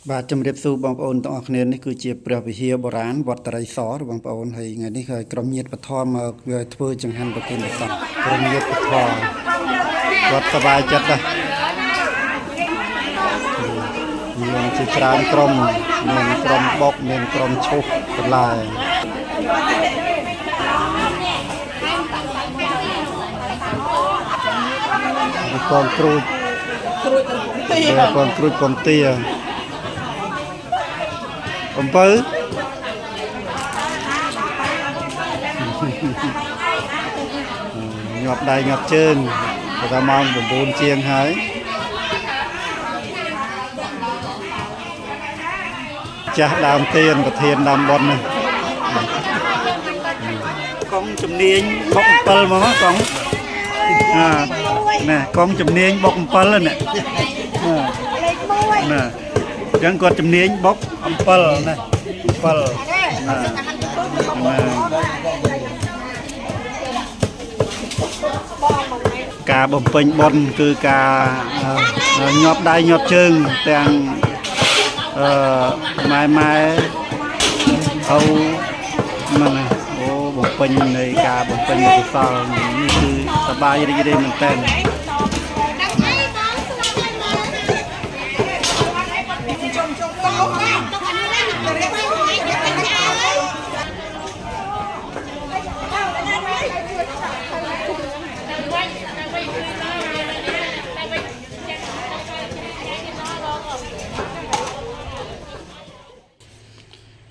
បាទជំរាបសួរបងប្អូនទាំងអស់គ្នានេះគឺជាព្រះវិហារបុរាណវត្តត្រីសបងប្អូនហើយថ្ងៃនេះគឺក្រុមញាតិបឋមមកធ្វើចង្ហាន់ប្រគិនប្រសពក្រុមញាតិបឋមគាត់សប្បាយចិត្តណាស់មានជាច្រើនក្រុមមានក្រុមបុកមានក្រុមឈុះបន្លែកងគ្រូចកងគ្រូចកងទាអំពៅញាប់ដៃញាប់ជើងតែម៉ោង9ជាងហើយចាស់ដើមទៀនប្រធានដើមបុណ្យនេះកងជំនាញបុក7មកកងណែកងជំនាញបុក7នេះណែចឹងគាត់ជំនាញបុក7ណា7ណាការបំពេញបុណ្យគឺការញាប់ដៃញាប់ជើងទាំងម៉ែហៅហ្នឹងអូបំពេញនៃការបំពេញកុសលនេះគឺសប្បាយរីករាយមែនតើ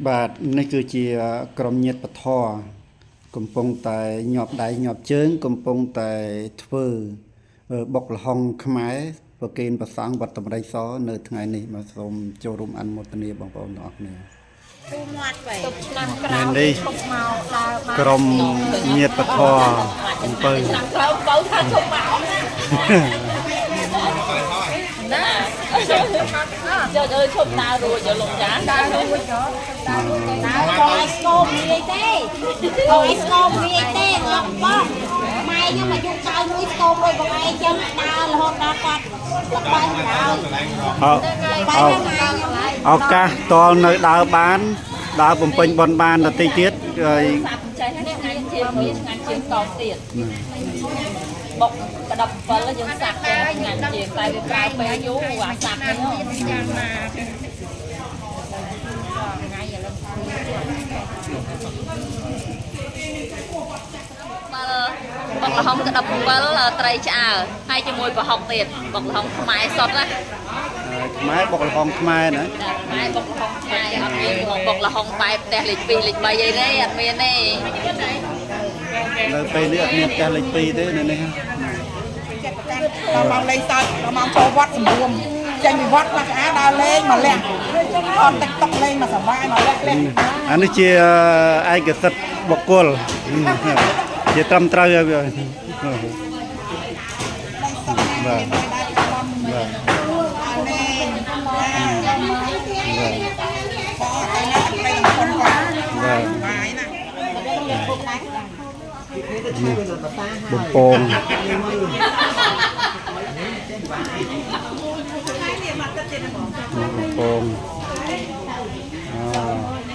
បាទនេះគឺជាក្រុមញាតិបធរកំពុងតែញាប់ដៃញាប់ជើងកំពុងតែធ្វើបុកលហុងខ្មែរប្រគេនប្រសង់វត្តតម្រៃសនៅថ្ងៃនេះមកសូមចូលរួមអនុមោទនាបងប្អូនទាំងអស់គ្នានេះក្រុមញាតិបធរអំពើចុចអើយឈប់ដើររួចយកលំចាដើររួចយកដើរឲ្យស្គមវាទេឲ្យស្គមវាទេលោកបងម៉ែខ្ញុំអាយុដើរមួយស្គមមួយបងឯងចឹងដើររហូតដល់គាត់លោកបាយដើរឱកាសតលនៅដើរបានដើរបំពេញបនបានទៅទីទៀតហើយចេះនេះថ្ងៃជាមានថ្ងៃជាតទៀតបុកកដប់7យើងសាក់ទៅថ្ងៃជាតែវាប្រើពេលយូរអាសាក់ហ្នឹងយ៉ាងណាថ្ងៃឥឡូវបុកលហុងកដប់7ត្រីឆ្អើរហើយជាមួយប្រហុកទៀតបុកលហុងខ្មែរសុទ្ធណាខ្មែរបុកលហុងខ្មែរណាខ្មែរបុកលហុងខ្មែរអត់មានបុកលហុងបែបផ្ទះលេខ2លេខ3អីទេអត់មានទេនៅពេលនេះអត់មានផ្ទះលេខ2ទេនៅនេះដល់ម៉ោងលេងសើចដល់ម៉ោងចូលវត្តសម្រួមចេញពីវត្តខ្លះអាដើរលេងមកលះអត់ TikTok លេងមកសប្បាយមកលះអានេះជាឯកសិទ្ធិបុគ្គលជាត្រឹមត្រូវហើយបាទបំពង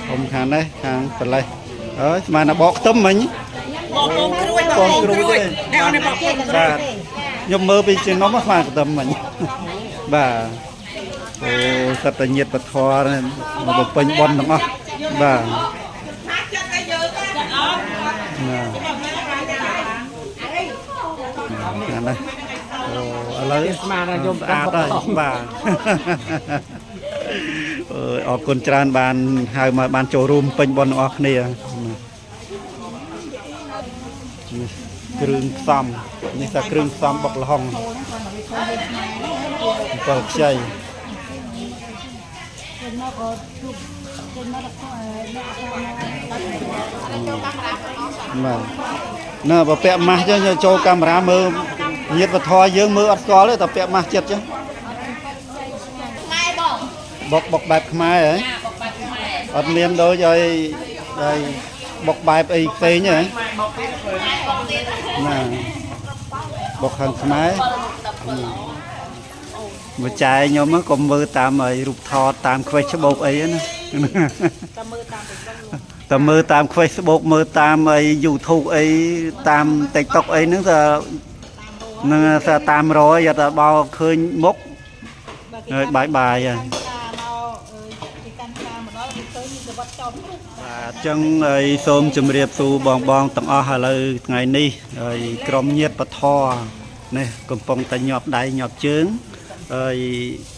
អ៊ំខាងនេះខាងប្រលេះអើយស្មានតែបកខ្ទឹមមិញបកគ្រួចទេបាទខ្ញុំមើលពីជានំស្មានខ្ទឹមមិញបាទអូសត្វញាតិបធរមកបំពេញបុណ្យទាំងអស់បាទណាអូឥឡូវស្មានតែខ្ញុំស្អាតហើយបាទអរគុណច្រើនបានហៅមកបានចូលរួមពេញបុណ្យទាំងអស់គ្នាគ្រឿងផ្សំនេះថាគ្រឿងផ្សំបុកលហុង7ខ្ចីបាទណ៎បើពាក់ម៉ាស់ចឹងចូលកាមេរ៉ាមើលញាតិវធយើងមើលអត់ស្គាល់ទេតែពាក់ម៉ាស់ចិត្តចឹងបុកបែបខ្មែរហ៎អត់មានដូចឲ្យបុកបែបអីផ្សេងទេណាបុកខាងខ្មែរ Hãy subscribe cho kênh Ghiền Mì Gõ để không bỏ lỡ một trái nhóm nó còn mơ tam ấy rụp thọ tam Facebook ấy nữa tầm mơ tam Facebook mơ tam ấy YouTube ấy tam TikTok ấy nữa giờ tam rồi giờ ta bao khơi mốc rồi bài bài à chân ấy xôm chùm riệp su bong bong tầng o hà lư ngày ni rồi crom nhiệt bát thò này cầm phong tay nhọp đáy nhọp trứng rồi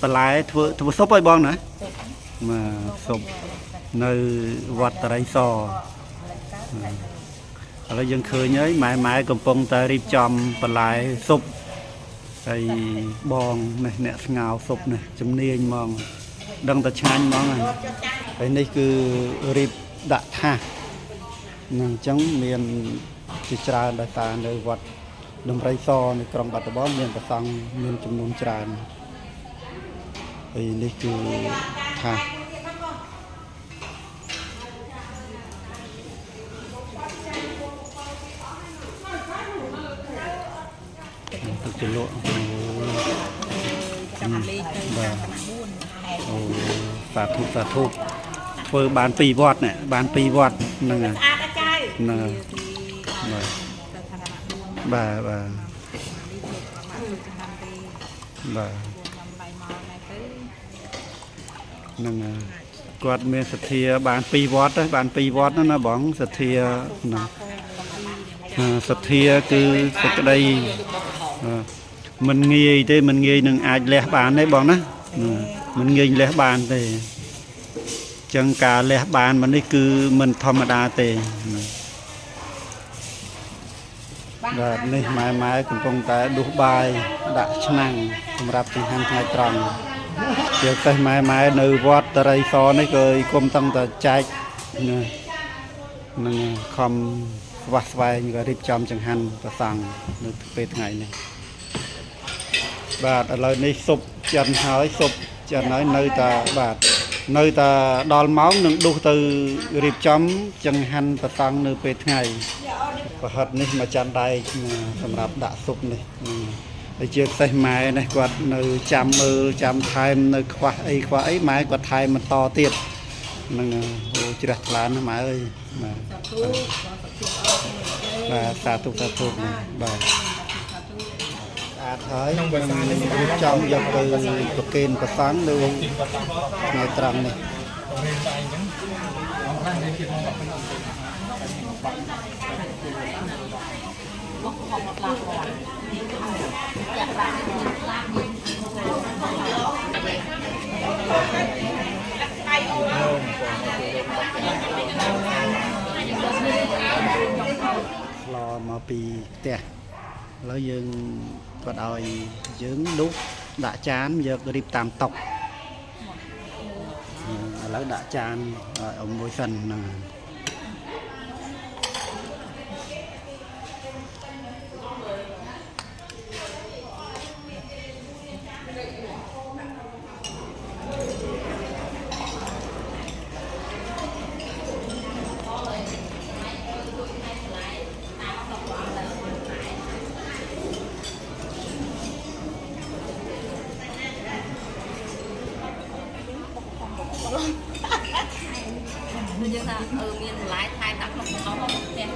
bà lái thua sốp ấy bong nữa mà sốp nơi vặt tại sò rồi dân khơi nhớ mãi mãi cầm phong tay riệp chòm bà lái sốp rồi bong này nè ngào sốp này chấm niên mong đăng ta chán mong này cái này cứ riệp đã tha nàng chẳng miền chỉ trà đại ta nơi vật đồng ray so nơi trong bát bó miền bát sang miền trong nông trà thì này cứ tha thực sự lộ phạt thu vừa bán pì vọt này bán pì vọt nè nè bà nè quạt miền sạt thìa bán pì vọt đấy bán pì vọt nó là bóng sạt thìa sạt thìa cứ sạt đây mình nghi thế mình nghi đừng ai lẻ bán đấy bóng đó mình nghi lẻ bán thì chẳng cả lẻ bàn mà đây cứ mình thầm đa tề và đây mãi mãi cũng không ta đủ bài đã năng khôngรับchẳng hạn hai tròn việc tay mãi mãi nơi vót ta đây so này cười công tăng ta chạy nên không vắt vai như cái trong chẳng hạn ta sang được về ngày này và ở lời này sụp chân hỏi sụp chân nói nơi ta bạt nơi ta đo máu nâng đu từ riệp chấm chân hành và tăng nơi về ngày và hết này mà chăn đây sầm rạp đã sụp này để chưa xây máy này quạt nơi chăm thay nơi khoa ấy máy quạt thay mà to tiệt nâng chỉ đặt lán máy ơi mà và xả tục này và thấy trong dọc từ cực kền và sáng luôn ngày trăng này lo mà pi tèแล้วយើងគាត់ឲ្យយើងដុសដាក់ចានយករៀបតាមតុឥឡូវដាក់ចានឲ្យមួយសិនហ្នឹងមានលái thayដាក់ក្នុងក្នុងផ្ទះ